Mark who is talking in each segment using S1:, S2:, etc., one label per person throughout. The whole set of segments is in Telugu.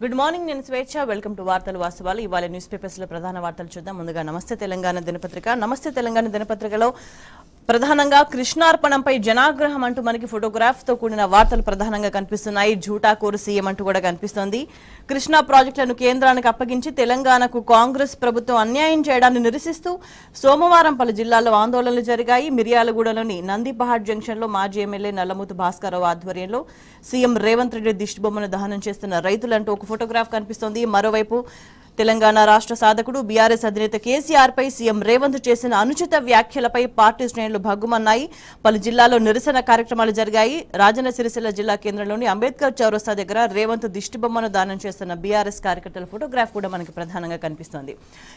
S1: గుడ్ మార్నింగ్ నేను స్వేచ్ఛ వెల్కమ్ టు వార్తలు వాస్తవాలు ఇవాళ న్యూస్ పేపర్స్ లో ప్రధాన వార్తలు చూద్దాం ముందుగా నమస్తే తెలంగాణ దినపత్రికలో ప్రధానంగా కృష్ణార్పణంపై జనాగ్రహం అంటూ మనకి ఫోటోగ్రాఫ్ తో కూడిన వార్తలు ప్రధానంగా కనిపిస్తున్నాయి జూటాకోరు సీఎం అంటూ కూడా కనిపిస్తోంది కృష్ణా ప్రాజెక్టులను కేంద్రానికి అప్పగించి తెలంగాణకు కాంగ్రెస్ ప్రభుత్వం అన్యాయం చేయడాన్ని నిరసిస్తూ సోమవారం పలు జిల్లాల్లో ఆందోళనలు జరిగాయి మిర్యాలగూడలోని నందిపహాడ్ జంక్షన్ లో మాజీ ఎమ్మెల్యే నల్లమూతు భాస్కరరావు ఆధ్వర్యంలో సీఎం రేవంత్ రెడ్డి దిష్టిబొమ్మను దహనం చేస్తున్న రైతులంటూ ఒక ఫోటోగ్రాఫ్ కనిపిస్తోంది మరోవైపు తెలంగాణ రాష్ట్ర సాధకుడు బీఆర్ఎస్ అధినేత కేసీఆర్ పై సీఎం రేవంత్ చేసిన అనుచిత వ్యాఖ్యలపై పార్టీ శ్రేణులు భగ్గుమన్నాయి పలు జిల్లాల్లో నిరసన కార్యక్రమాలు జరిగాయి రాజన్న సిరిసిల్ల జిల్లా కేంద్రంలోని అంబేద్కర్ చౌరస్తా దగ్గర రేవంత్ దిష్టిబొమ్మను దానం చేస్తున్న బీఆర్ఎస్ కార్యకర్తల ఫోటోగ్రాఫ్ కూడా మనకి ప్రధానంగా కనిపిస్తోంది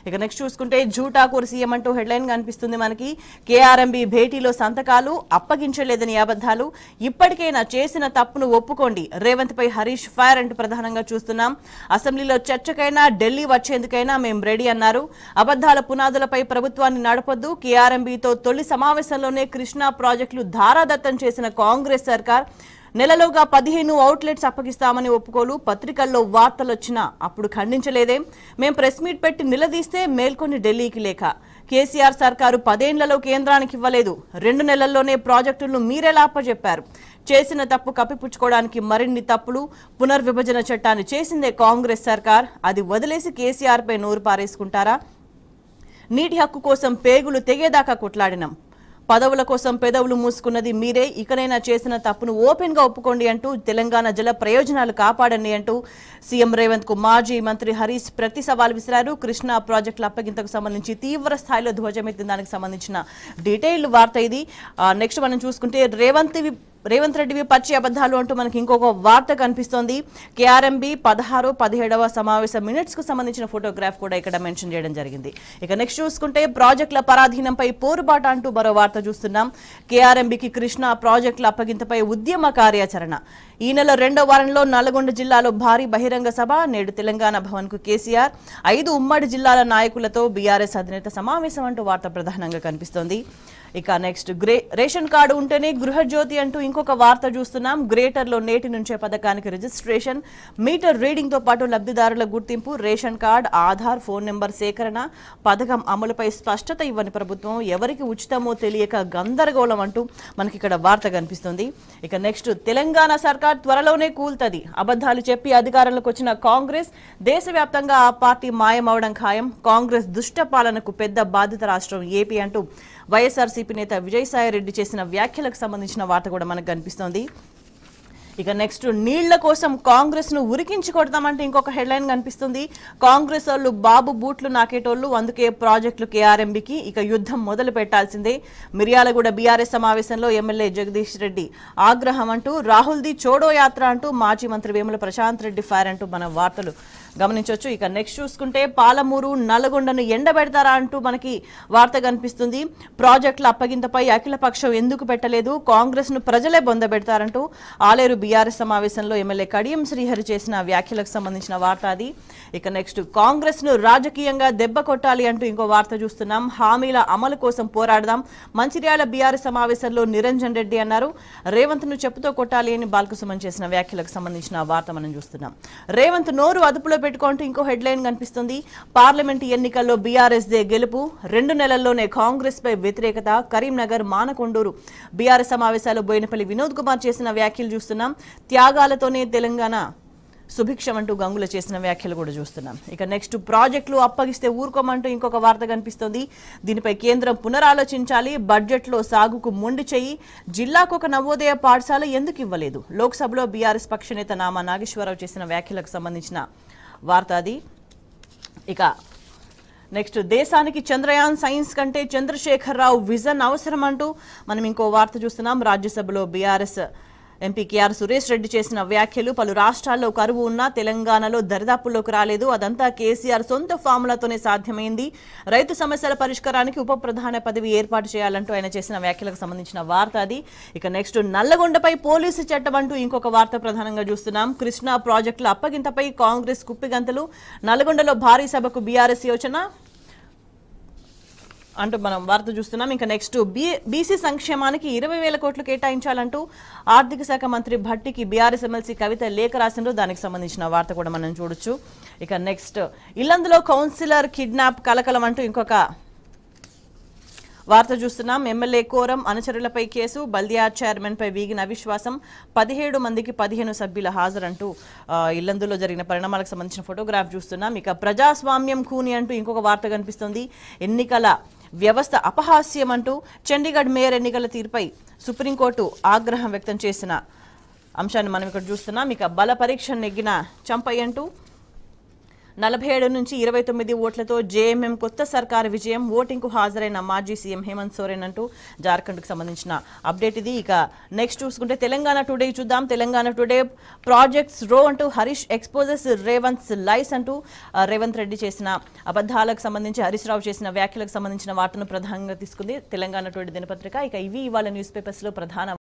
S1: ఇక నెక్స్ట్ చూసుకుంటే జూటాకూరు సీఎం అంటూ హెడ్లైన్ కనిపిస్తుంది మనకి కేఆర్ఎంబీ భేటీలో సంతకాలు అప్పగించలేదని అబద్ధాలు ఇప్పటికైనా చేసిన తప్పును ఒప్పుకోండి రేవంత్ పై హరీష్ ఫైర్ అంటూ ప్రధానంగా చూస్తున్నాం అసెంబ్లీలో చర్చకైనా ఢిల్లీ వచ్చేందుకైనా మేం రెడీ అన్నారు అబద్ధాల పునాదులపై ప్రభుత్వాన్ని నడపొద్దు కేఆర్ఎంబీతో తొలి సమావేశంలోనే కృష్ణా ప్రాజెక్టులు ధారాదత్తం చేసిన కాంగ్రెస్ సర్కార్ నెలలోగా 15 అవుట్లెట్స్ అప్పగిస్తామని ఒప్పుకోలు పత్రికల్లో వార్తలు వచ్చినా అప్పుడు ఖండించలేదే మేం ప్రెస్ మీట్ పెట్టి నిలదీస్తే మేల్కొని ఢిల్లీకి లేఖ కేసీఆర్ సర్కారు 10 ఏళ్లలో కేంద్రానికి ఇవ్వలేదు 2 నెలల్లోనే ప్రాజెక్టులను మీరెలా అప్పచెప్పారు చేసిన తప్పు కప్పిపుచ్చుకోవడానికి మరిన్ని తప్పులు పునర్విభజన చట్టాన్ని చేసిందే కాంగ్రెస్ సర్కార్ అది వదిలేసి కేసీఆర్ పై నోరు పారేసుకుంటారా నీటి హక్కు కోసం పేగులు తెగేదాకా కొట్లాడినాం పదవుల కోసం పెదవులు మూసుకున్నది మీరే ఇకనైనా చేసిన తప్పును ఓపెన్ గా ఒప్పుకోండి అంటూ తెలంగాణ జల ప్రయోజనాలు కాపాడండి అంటూ సీఎం రేవంత్ కు మాజీ మంత్రి హరీష్ ప్రతి సవాల్ విసిరారు కృష్ణా ప్రాజెక్టుల అప్పగింతకు సంబంధించి తీవ్ర స్థాయిలో ధ్వజమెత్తిన దానికి సంబంధించిన డీటెయిల్డ్ వార్త ఇది నెక్స్ట్ మనం చూసుకుంటే రేవంత్ రెడ్డివి పచ్చి అబద్ధాలు అంటూ మనకి ఇంకొక వార్త కనిపిస్తోంది కేఆర్ఎంబీ 16-17వ సమావేశ మినిట్స్ కు సంబంధించిన ఫోటోగ్రాఫ్ కూడా ఇక్కడ మెన్షన్ చేయడం జరిగింది ఇక నెక్స్ట్ చూసుకుంటే ప్రాజెక్టుల పరాధీనంపై పోరుబాట అంటూ మరో వార్త చూస్తున్నాం కేఆర్ఎంబీకి కృష్ణా ప్రాజెక్టుల అప్పగింతపై ఉద్యమ కార్యాచరణ ఈ నెల 2వ వారంలో నల్గొండ జిల్లాలో భారీ బహిరంగ సభ నేడు తెలంగాణ భవన్ కు కేసీఆర్ 5 ఉమ్మడి జిల్లాల నాయకులతో బీఆర్ఎస్ అధినేత సమావేశం అంటూ వార్త ప్రధానంగా కనిపిస్తోంది ఇక నెక్స్ట్ రేషన్ కార్డు ఉంటేనే గృహజ్యోతి అంటూ ఇంకొక వార్త చూస్తున్నాం గ్రేటర్లో నేటి నుంచే పథకానికి రిజిస్ట్రేషన్ మీటర్ రీడింగ్ తో పాటు లబ్ధిదారుల గుర్తింపు ration card Aadhaar phone number సేకరణ పథకం అమలుపై స్పష్టత ఇవ్వని ప్రభుత్వం ఎవరికి ఉచితమో తెలియక గందరగోళం అంటూ మనకి ఇక్కడ వార్త కనిపిస్తుంది ఇక నెక్స్ట్ తెలంగాణ సర్కార్ త్వరలోనే కూల్తది అబద్ధాలు చెప్పి అధికారంలోకి వచ్చిన కాంగ్రెస్ దేశవ్యాప్తంగా ఆ పార్టీ మాయమవడం ఖాయం కాంగ్రెస్ దుష్ట పాలనకు పెద్ద బాధిత రాష్ట్రం ఏపీ అంటూ వైఎస్ఆర్సీపీ నేత విజయసాయిరెడ్డి చేసిన వ్యాఖ్యలకు సంబంధించిన వార్త కూడా మనకు కనిపిస్తోంది ఇక నెక్స్ట్ నీళ్ల కోసం కాంగ్రెస్ ను ఉరికించి కొడతామంటే ఇంకొక హెడ్లైన్ కనిపిస్తుంది కాంగ్రెస్ వాళ్ళు బాబు బూట్లు నాకేటోళ్లు అందుకే ప్రాజెక్టులు కేఆర్ఎంబీకి ఇక యుద్ధం మొదలు పెట్టాల్సిందే మిర్యాలగూడ బీఆర్ఎస్ సమావేశంలో ఎమ్మెల్యే జగదీష్ రెడ్డి ఆగ్రహం అంటూ రాహుల్ది చోడో యాత్ర అంటూ మాజీ మంత్రి వేముల ప్రశాంత్ రెడ్డి ఫైర్ అంటూ మన వార్తలు గమనించవచ్చు ఇక నెక్స్ట్ చూసుకుంటే పాలమూరు నల్లగొండను ఎండబెడతారా అంటూ మనకి వార్త కనిపిస్తుంది ప్రాజెక్టుల అప్పగింతపై అఖిలపక్షం ఎందుకు పెట్టలేదు కాంగ్రెస్ ను ప్రజలే బొందబెడతారంటూ ఆలేరు బీఆర్ఎస్ సమావేశంలో ఎమ్మెల్యే కడియం శ్రీహరి చేసిన వ్యాఖ్యలకు సంబంధించిన వార్త అది ఇక నెక్స్ట్ కాంగ్రెస్ ను రాజకీయంగా దెబ్బ కొట్టాలి అంటూ ఇంకో వార్త చూస్తున్నాం హామీల అమలు కోసం పోరాడదాం మంచిర్యాల బీఆర్ఎస్ సమావేశంలో నిరంజన్ రెడ్డి అన్నారు రేవంత్ ను చెప్పుతో కొట్టాలి అని బాల్కసుమన్ చేసిన వ్యాఖ్యలకు సంబంధించిన వార్త మనం చూస్తున్నాం రేవంత్ నోరు అదుపులో పెట్టుకుంటూ ఇంకో హెడ్లైన్ కనిపిస్తుంది పార్లమెంటు ఎన్నికల్లో బీఆర్ఎస్ దే గెలుపు 2 నెలల్లోనే కాంగ్రెస్ పై వ్యతిరేకత కరీంనగర్ మానకొండూరు బీఆర్ఎస్ సమావేశాల్లో బోయినపల్లి వినోద్ కుమార్ చేసిన వ్యాఖ్యలు చూస్తున్నాం త్యాగాలతోనే తెలంగాణ సుభిక్షం అంటూ గంగుల చేసిన వ్యాఖ్యలు కూడా చూస్తున్నాం ఇక నెక్స్ట్ ప్రాజెక్టులు అప్పగిస్తే ఊరుకోమంటూ ఇంకొక వార్త కనిపిస్తోంది దీనిపై కేంద్రం పునరాలోచించాలి బడ్జెట్లో సాగుకు మొండి చెయ్యి జిల్లాకు ఒక నవోదయ పాఠశాల ఎందుకు ఇవ్వలేదు లోక్సభలో బీఆర్ఎస్ పక్ష నేత నామా నాగేశ్వరరావు చేసిన వ్యాఖ్యలకు సంబంధించిన వార్త అది ఇక నెక్స్ట్ దేశానికి చంద్రయాన్ సైన్స్ కంటే చంద్రశేఖరరావు విజన్ అవసరం అంటూ మనం ఇంకో వార్త చూస్తున్నాం రాజ్యసభలో బీఆర్ఎస్ ఎంపీ కేఆర్ సురేష్ రెడ్డి చేసిన వ్యాఖ్యలు పలు రాష్ట్రాల్లో కరువు ఉన్నా తెలంగాణలో దరిదాపుల్లోకి రాలేదు అదంతా కేసీఆర్ సొంత ఫార్ములాతోనే సాధ్యమైంది రైతు సమస్యల పరిష్కారానికి ఉప ప్రధాన పదవి ఏర్పాటు చేయాలంటూ ఆయన చేసిన వ్యాఖ్యలకు సంబంధించిన వార్త అది ఇక నెక్స్ట్ నల్లగొండపై పోలీసు చట్టం అంటూ ఇంకొక వార్త ప్రధానంగా చూస్తున్నాం కృష్ణా ప్రాజెక్టుల అప్పగింతపై కాంగ్రెస్ కుప్పిగంతలు నల్లగొండలో భారీ సభకు బీఆర్ఎస్ యోచన అంటూ మనం వార్త చూస్తున్నాం. ఇంకా నెక్స్ట్ బీసీ సంక్షేమానికి 20,000 కోట్లు కేటాయించాలంటూ ఆర్థిక శాఖ మంత్రి భట్టికి బీఆర్ఎస్ ఎమ్మెల్సీ కవిత లేఖ రాసిండ్రు. దానికి సంబంధించిన వార్త కూడా మనం చూడొచ్చు. ఇక నెక్స్ట్ ఇల్లందులో కౌన్సిలర్ కిడ్నాప్ కలకలం అంటూ ఇంకొక వార్త చూస్తున్నాం. ఎమ్మెల్యే కోరం అనుచరులపై కేసు, బల్దియా చైర్మన్ పై వీగిన అవిశ్వాసం, 17 మందికి 15 సభ్యుల హాజరంటూ ఇల్లందులో జరిగిన పరిణామాలకు సంబంధించిన ఫోటోగ్రాఫ్ చూస్తున్నాం. ఇక ప్రజాస్వామ్యం కూని అంటూ ఇంకొక వార్త కనిపిస్తుంది. ఎన్నికల వ్యవస్థ అపహాస్యం అంటూ చండీగఢ్ మేయర్ ఎన్నికల తీరుపై సుప్రీంకోర్టు ఆగ్రహం వ్యక్తం చేసిన అంశాన్ని మనం ఇక్కడ చూస్తున్నాం. ఇక బల పరీక్ష నెగ్గిన చంపయ్య అంటూ 47 నుంచి 29 ఓట్లతో జేఎంఎం కొత్త సర్కారు విజయం, ఓటింగ్కు హాజరైన మాజీ సీఎం హేమంత్ సోరెన్ అంటూ జార్ఖండ్కు సంబంధించిన అప్డేట్ ఇది. ఇక నెక్స్ట్ చూసుకుంటే తెలంగాణ టుడే చూద్దాం. తెలంగాణ టుడే ప్రాజెక్ట్స్ రో అంటూ హరీష్ ఎక్స్పోజెస్ రేవంత్ లైస్ అంటూ రేవంత్ రెడ్డి చేసిన అబద్ధాలకు సంబంధించి హరీష్ రావు చేసిన వ్యాఖ్యలకు సంబంధించిన వార్తను ప్రధానంగా తీసుకుంది తెలంగాణ టుడే దినపత్రిక. ఇక ఇవి ఇవాళ న్యూస్ పేపర్స్ లో ప్రధాన